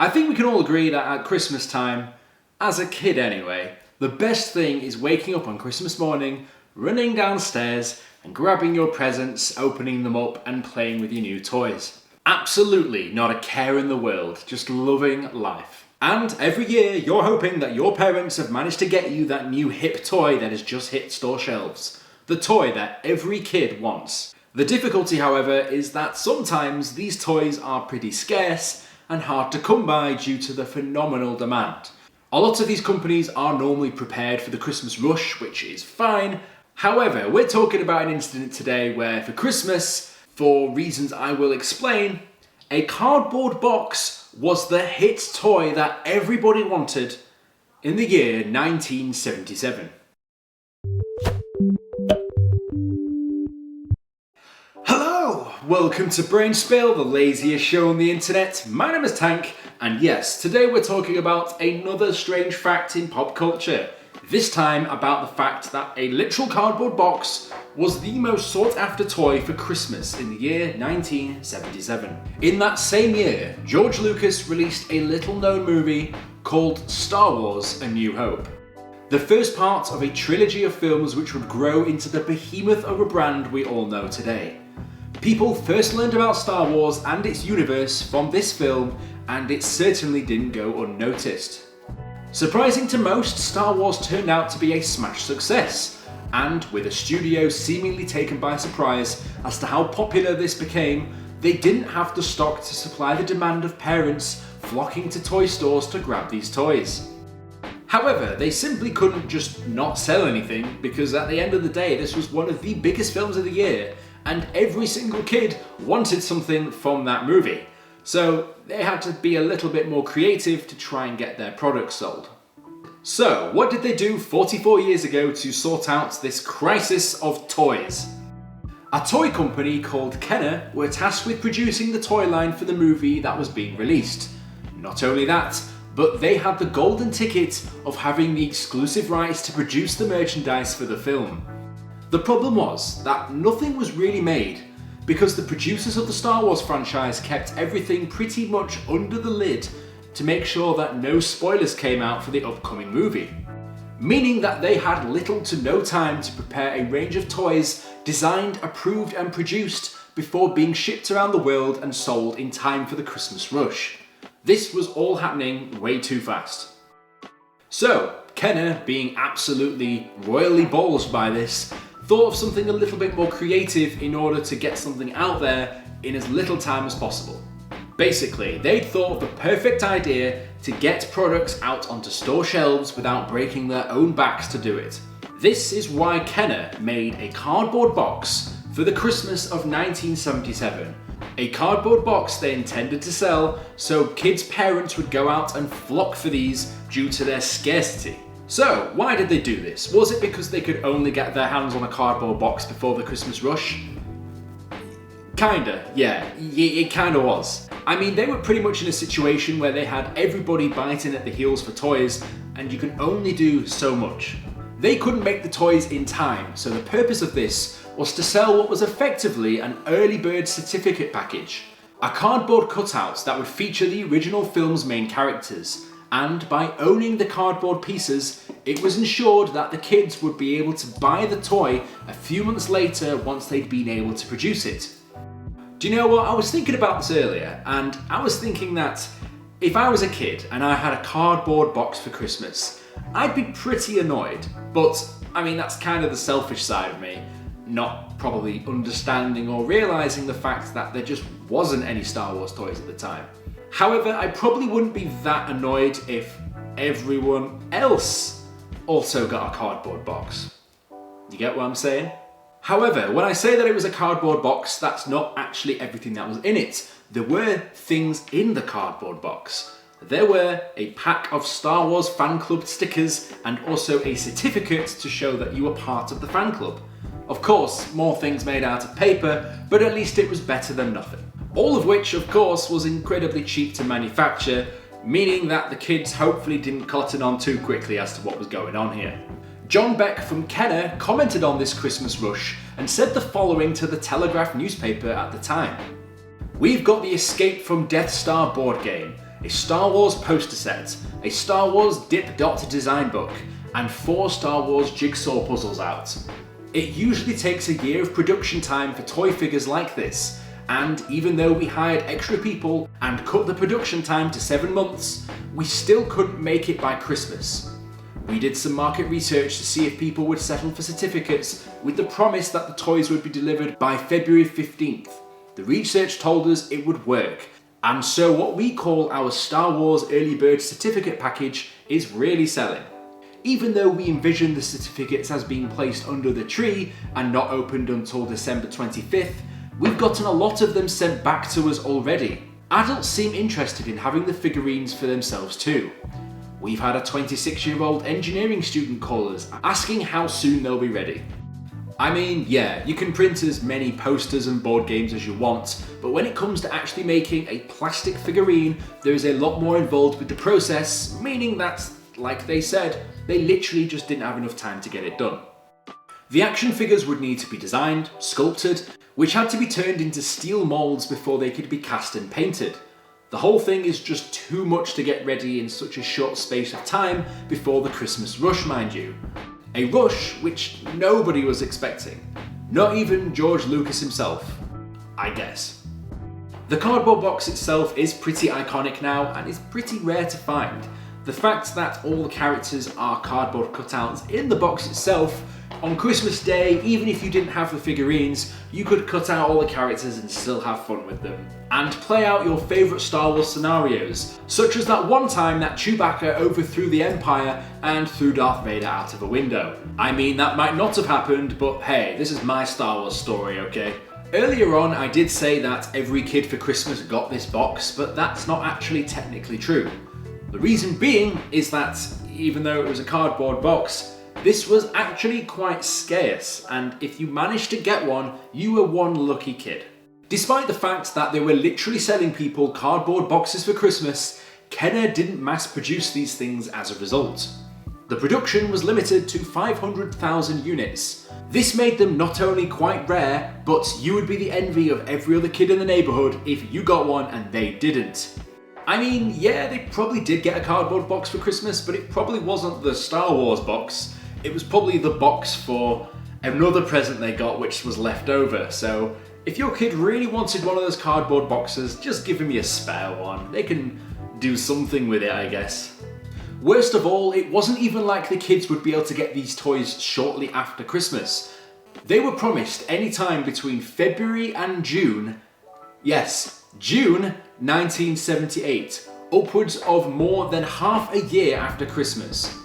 I think we can all agree that at Christmas time, as a kid anyway, the best thing is waking up on Christmas morning, running downstairs and grabbing your presents, opening them up and playing with your new toys. Absolutely not a care in the world, just loving life. And every year you're hoping that your parents have managed to get you that new hip toy that has just hit store shelves. The toy that every kid wants. The difficulty, however, is that sometimes these toys are pretty scarce and hard to come by due to the phenomenal demand. A lot of these companies are normally prepared for the Christmas rush, which is fine. However, we're talking about an incident today where for Christmas, for reasons I will explain, a cardboard box was the hit toy that everybody wanted in the year 1977. Hello! Welcome to Brainspill, the laziest show on the internet. My name is Tank, and yes, today we're talking about another strange fact in pop culture. This time about the fact that a literal cardboard box was the most sought after toy for Christmas in the year 1977. In that same year, George Lucas released a little known movie called Star Wars: A New Hope. The first part of a trilogy of films which would grow into the behemoth of a brand we all know today. People first learned about Star Wars and its universe from this film, and it certainly didn't go unnoticed. Surprising to most, Star Wars turned out to be a smash success, and with a studio seemingly taken by surprise as to how popular this became, they didn't have the stock to supply the demand of parents flocking to toy stores to grab these toys. However, they simply couldn't just not sell anything, because at the end of the day this was one of the biggest films of the year, and every single kid wanted something from that movie. So they had to be a little bit more creative to try and get their products sold. So what did they do 44 years ago to sort out this crisis of toys? A toy company called Kenner were tasked with producing the toy line for the movie that was being released. Not only that, but they had the golden ticket of having the exclusive rights to produce the merchandise for the film. The problem was that nothing was really made, because the producers of the Star Wars franchise kept everything pretty much under the lid to make sure that no spoilers came out for the upcoming movie. Meaning that they had little to no time to prepare a range of toys designed, approved and produced before being shipped around the world and sold in time for the Christmas rush. This was all happening way too fast. So, Kenner, being absolutely royally ballsed by this, thought of something a little bit more creative in order to get something out there in as little time as possible. Basically, they'd thought of the perfect idea to get products out onto store shelves without breaking their own backs to do it. This is why Kenner made a cardboard box for the Christmas of 1977. A cardboard box they intended to sell so kids' parents would go out and flock for these due to their scarcity. So, why did they do this? Was it because they could only get their hands on a cardboard box before the Christmas rush? Kinda, yeah, it kinda was. I mean, they were pretty much in a situation where they had everybody biting at the heels for toys, and you can only do so much. They couldn't make the toys in time, so the purpose of this was to sell what was effectively an early bird certificate package. A cardboard cutout that would feature the original film's main characters. And by owning the cardboard pieces, it was ensured that the kids would be able to buy the toy a few months later once they'd been able to produce it. Do you know what? I was thinking about this earlier, and I was thinking that if I was a kid and I had a cardboard box for Christmas, I'd be pretty annoyed. But, I mean, that's kind of the selfish side of me, not probably understanding or realising the fact that there just wasn't any Star Wars toys at the time. However, I probably wouldn't be that annoyed if everyone else also got a cardboard box. You get what I'm saying? However, when I say that it was a cardboard box, that's not actually everything that was in it. There were things in the cardboard box. There were a pack of Star Wars fan club stickers and also a certificate to show that you were part of the fan club. Of course, more things made out of paper, but at least it was better than nothing. All of which, of course, was incredibly cheap to manufacture, meaning that the kids hopefully didn't cotton on too quickly as to what was going on here. John Beck from Kenner commented on this Christmas rush and said the following to the Telegraph newspaper at the time. "We've got the Escape from Death Star board game. a Star Wars poster set, a Star Wars Dip Dot design book, and 4 Star Wars jigsaw puzzles out. It usually takes a year of production time for toy figures like this, and even though we hired extra people and cut the production time to 7 months, we still couldn't make it by Christmas. We did some market research to see if people would settle for certificates with the promise that the toys would be delivered by February 15th. The research told us it would work, and so what we call our Star Wars Early Bird Certificate package is really selling. Even though we envisioned the certificates as being placed under the tree and not opened until December 25th, we've gotten a lot of them sent back to us already. Adults seem interested in having the figurines for themselves too. We've had a 26-year-old engineering student call us asking how soon they'll be ready. I mean, yeah, you can print as many posters and board games as you want, but when it comes to actually making a plastic figurine, there is a lot more involved with the process, meaning that, like they said, they literally just didn't have enough time to get it done. The action figures would need to be designed, sculpted, which had to be turned into steel molds before they could be cast and painted. The whole thing is just too much to get ready in such a short space of time before the Christmas rush, mind you. A rush which nobody was expecting. Not even George Lucas himself, I guess. The cardboard box itself is pretty iconic now and is pretty rare to find. The fact that all the characters are cardboard cutouts in the box itself, on Christmas Day, even if you didn't have the figurines, you could cut out all the characters and still have fun with them. And play out your favourite Star Wars scenarios, such as that one time that Chewbacca overthrew the Empire and threw Darth Vader out of a window. I mean, that might not have happened, but hey, this is my Star Wars story, okay? Earlier on, I did say that every kid for Christmas got this box, but that's not actually technically true. The reason being is that, even though it was a cardboard box, this was actually quite scarce, and if you managed to get one, you were one lucky kid. Despite the fact that they were literally selling people cardboard boxes for Christmas, Kenner didn't mass produce these things as a result. The production was limited to 500,000 units. This made them not only quite rare, but you would be the envy of every other kid in the neighbourhood if you got one and they didn't. I mean, yeah, they probably did get a cardboard box for Christmas, but it probably wasn't the Star Wars box. It was probably the box for another present they got which was left over. So if your kid really wanted one of those cardboard boxes, just give him a spare one. They can do something with it, I guess. Worst of all, it wasn't even like the kids would be able to get these toys shortly after Christmas. They were promised any time between February and June. Yes, June 1978, upwards of more than half a year after Christmas.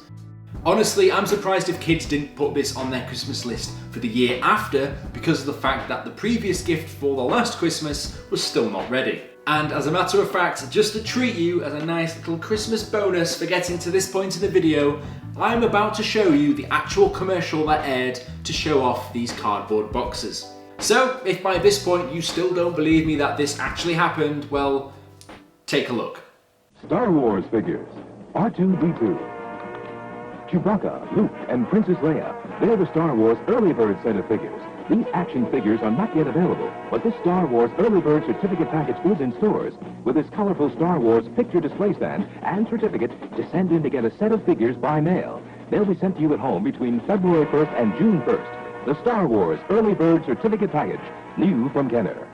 Honestly, I'm surprised if kids didn't put this on their Christmas list for the year after because of the fact that the previous gift for the last Christmas was still not ready. And as a matter of fact, just to treat you as a nice little Christmas bonus for getting to this point in the video, I'm about to show you the actual commercial that aired to show off these cardboard boxes. So, if by this point you still don't believe me that this actually happened, well, take a look. Star Wars figures, R2-D2. Chewbacca, Luke, and Princess Leia. They're the Star Wars Early Bird set of figures. These action figures are not yet available, but this Star Wars Early Bird certificate package is in stores with this colorful Star Wars picture display stand and certificate to send in to get a set of figures by mail. They'll be sent to you at home between February 1st and June 1st. The Star Wars Early Bird certificate package, new from Kenner.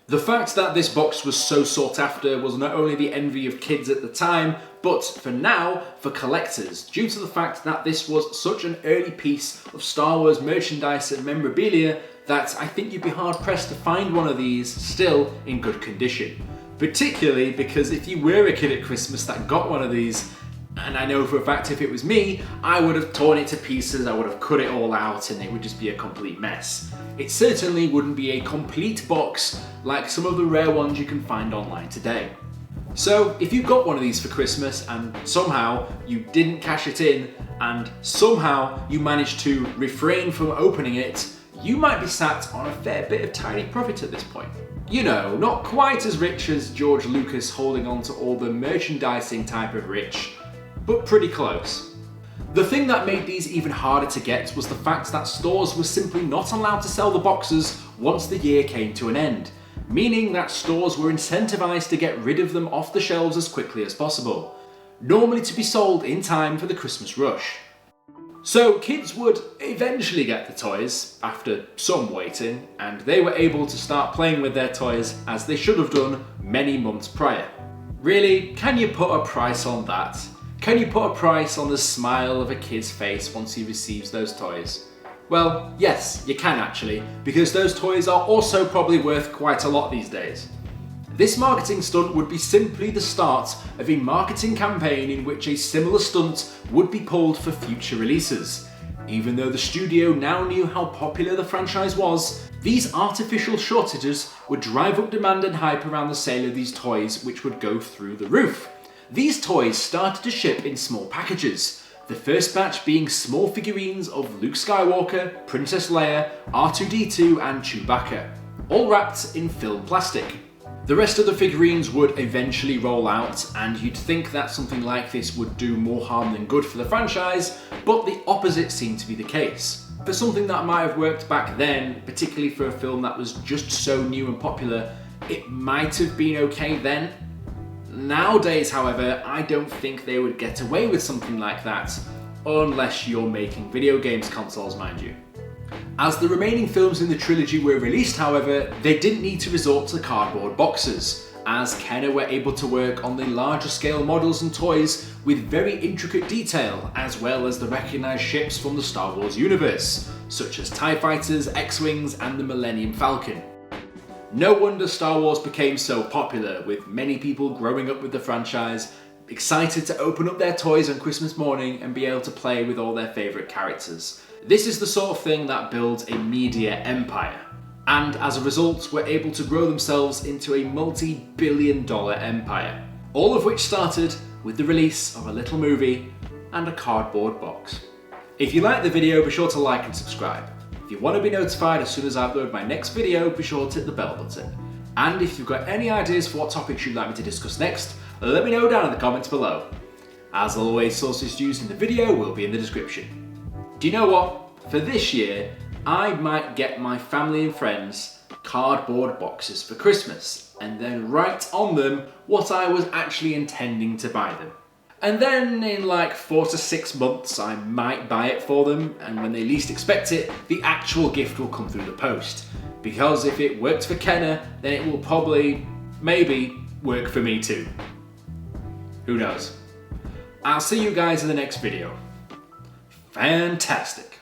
The fact that this box was so sought after was not only the envy of kids at the time, but for now, for collectors, due to the fact that this was such an early piece of Star Wars merchandise and memorabilia that I think you'd be hard pressed to find one of these still in good condition. Particularly because if you were a kid at Christmas that got one of these, and I know for a fact if it was me, I would have torn it to pieces, I would have cut it all out and it would just be a complete mess. It certainly wouldn't be a complete box like some of the rare ones you can find online today. So if you got one of these for Christmas and somehow you didn't cash it in and somehow you managed to refrain from opening it, you might be sat on a fair bit of tiny profit at this point. You know, not quite as rich as George Lucas holding on to all the merchandising type of rich, but pretty close. The thing that made these even harder to get was the fact that stores were simply not allowed to sell the boxes once the year came to an end. meaning that stores were incentivized to get rid of them off the shelves as quickly as possible, normally to be sold in time for the Christmas rush. So kids would eventually get the toys after some waiting, and they were able to start playing with their toys as they should have done many months prior. Really, can you put a price on that? Can you put a price on the smile of a kid's face once he receives those toys? Well, yes, you can actually, because those toys are also probably worth quite a lot these days. This marketing stunt would be simply the start of a marketing campaign in which a similar stunt would be pulled for future releases. Even though the studio now knew how popular the franchise was, these artificial shortages would drive up demand and hype around the sale of these toys, which would go through the roof. These toys started to ship in small packages, the first batch being small figurines of Luke Skywalker, Princess Leia, R2-D2 and Chewbacca, all wrapped in film plastic. The rest of the figurines would eventually roll out, and you'd think that something like this would do more harm than good for the franchise, but the opposite seemed to be the case. For something that might have worked back then, particularly for a film that was just so new and popular, it might have been okay then. Nowadays, however, I don't think they would get away with something like that, unless you're making video games consoles, mind you. As the remaining films in the trilogy were released, however, they didn't need to resort to cardboard boxes, as Kenner were able to work on the larger scale models and toys with very intricate detail, as well as the recognised ships from the Star Wars universe, such as TIE Fighters, X-Wings and the Millennium Falcon. No wonder Star Wars became so popular, with many people growing up with the franchise, excited to open up their toys on Christmas morning and be able to play with all their favourite characters. This is the sort of thing that builds a media empire, and as a result were able to grow themselves into a multi-billion-dollar empire, all of which started with the release of a little movie and a cardboard box. If you like the video, be sure to like and subscribe. If you want to be notified as soon as I upload my next video, be sure to hit the bell button. And if you've got any ideas for what topics you'd like me to discuss next, let me know down in the comments below. As always, sources used in the video will be in the description. Do you know what? For this year, I might get my family and friends cardboard boxes for Christmas, and then write on them what I was actually intending to buy them. And then in like 4 to 6 months, I might buy it for them, and when they least expect it, the actual gift will come through the post. Because if it worked for Kenner, then it will probably, maybe, work for me too. Who knows? I'll see you guys in the next video. Fantastic.